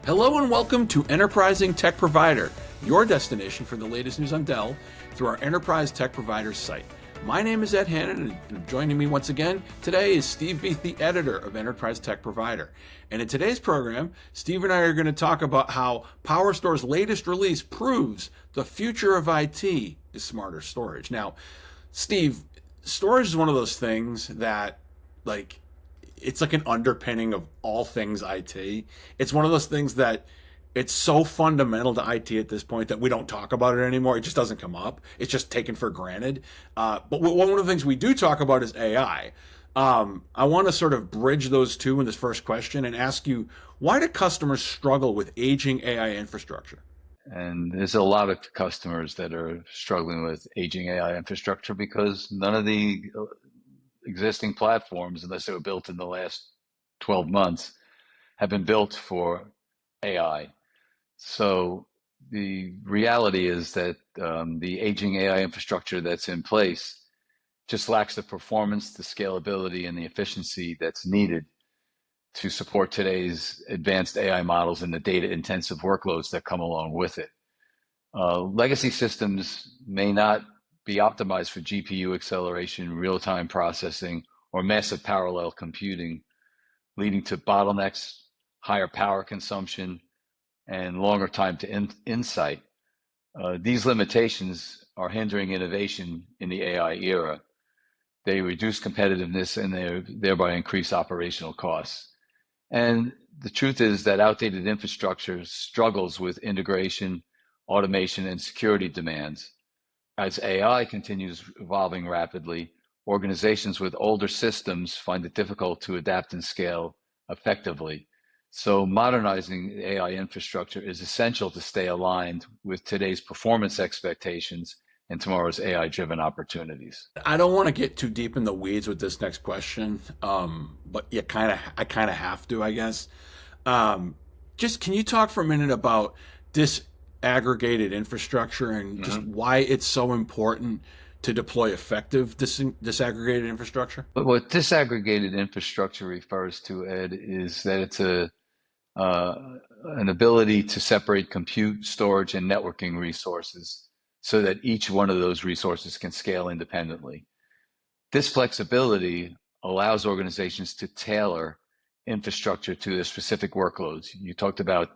Hello and welcome to Enterprising Tech Provider, your destination for the latest news on Dell through our Enterprise Tech Provider site. My name is Ed Hannan, and joining me once again today is Steve Veith, the editor of Enterprise Tech Provider. And in today's program, Steve and I are going to talk about how PowerStore's latest release proves the future of IT is smarter storage. Now, Steve, storage is one of those things that, it's like an underpinning of all things IT. It's one of those things that it's so fundamental to IT at this point that we don't talk about it anymore. It just doesn't come up. It's just taken for granted. But one of the things we do talk about is AI. I want to sort of bridge those two in this first question and ask you, why do customers struggle with aging AI infrastructure? And there's a lot of customers that are struggling with aging AI infrastructure because none of the existing platforms, unless they were built in the last 12 months, have been built for AI. So the reality is that the aging AI infrastructure that's in place just lacks the performance, the scalability, and the efficiency that's needed to support today's advanced AI models and the data-intensive workloads that come along with it. Legacy systems may not be optimized for GPU acceleration, real-time processing, or massive parallel computing, leading to bottlenecks, higher power consumption, and longer time to insight. These limitations are hindering innovation in the AI era. They reduce competitiveness and they thereby increase operational costs. And the truth is that outdated infrastructure struggles with integration, automation, and security demands. As AI continues evolving rapidly, organizations with older systems find it difficult to adapt and scale effectively. So modernizing AI infrastructure is essential to stay aligned with today's performance expectations and tomorrow's AI-driven opportunities. I don't want to get too deep in the weeds with this next question, but I kind of have to, I guess. Just can you talk for a minute about disaggregated infrastructure and just why it's so important to deploy effective disaggregated infrastructure? But what disaggregated infrastructure refers to, Ed, is that it's an ability to separate compute, storage, and networking resources so that each one of those resources can scale independently. This flexibility allows organizations to tailor infrastructure to their specific workloads. You talked about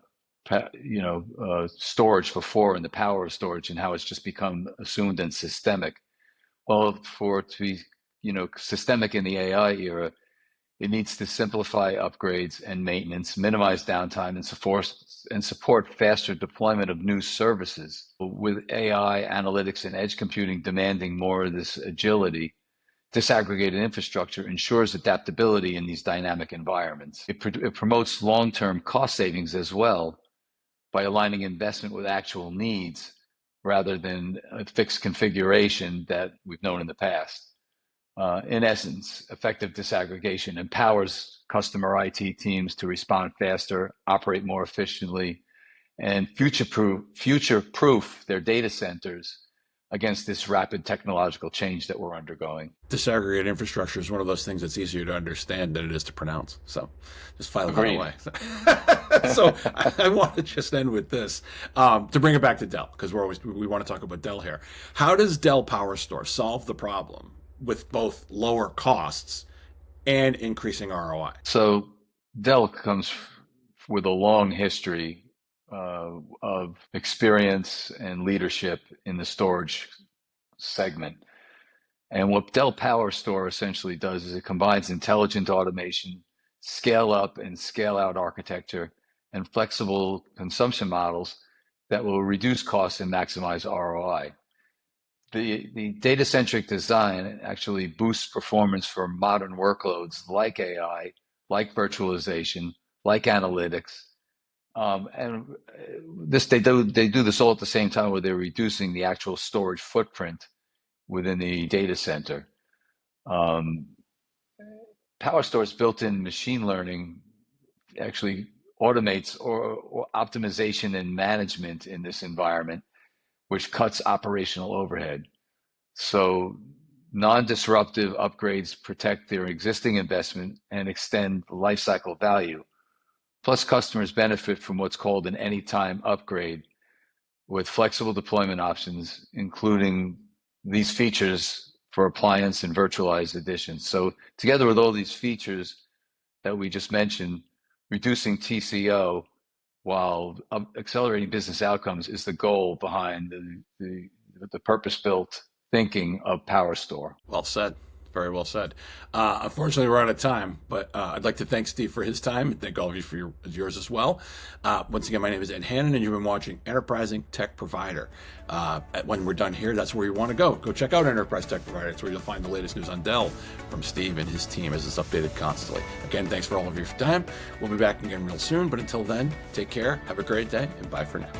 storage before and the power of storage and how it's just become assumed and systemic. Well, for it to be systemic in the AI era, it needs to simplify upgrades and maintenance, minimize downtime, and support faster deployment of new services. With AI, analytics, and edge computing demanding more of this agility, disaggregated infrastructure ensures adaptability in these dynamic environments. It promotes long-term cost savings as well by aligning investment with actual needs rather than a fixed configuration that we've known in the past. In essence, effective disaggregation empowers customer IT teams to respond faster, operate more efficiently, and future-proof their data centers against this rapid technological change that we're undergoing. Disaggregated infrastructure is one of those things that's easier to understand than it is to pronounce. So just file that away. So I want to just end with this to bring it back to Dell, because we want to talk about Dell here. How does Dell PowerStore solve the problem with both lower costs and increasing ROI? So Dell comes with a long history of experience and leadership in the storage segment. And what Dell PowerStore essentially does is it combines intelligent automation, scale up and scale out architecture, and flexible consumption models that will reduce costs and maximize ROI. The data-centric design actually boosts performance for modern workloads like AI, like virtualization, like analytics. And they do this all at the same time where they're reducing the actual storage footprint within the data center. PowerStore's built-in machine learning actually automates or optimization and management in this environment, which cuts operational overhead. So non-disruptive upgrades protect their existing investment and extend lifecycle value, Plus, customers benefit from what's called an anytime upgrade with flexible deployment options, including these features for appliance and virtualized editions. So together with all these features that we just mentioned, reducing TCO while accelerating business outcomes is the goal behind the purpose-built thinking of PowerStore. Well said. Very well said. Unfortunately, we're out of time, but I'd like to thank Steve for his time and thank all of you for yours as well. Once again, my name is Ed Hannan, and you've been watching Enterprising Tech Provider. When we're done here, that's where you want to go. Go check out Enterprise Tech Provider. It's where you'll find the latest news on Dell from Steve and his team as it's updated constantly. Again, thanks for all of your time. We'll be back again real soon, but until then, take care, have a great day, and bye for now.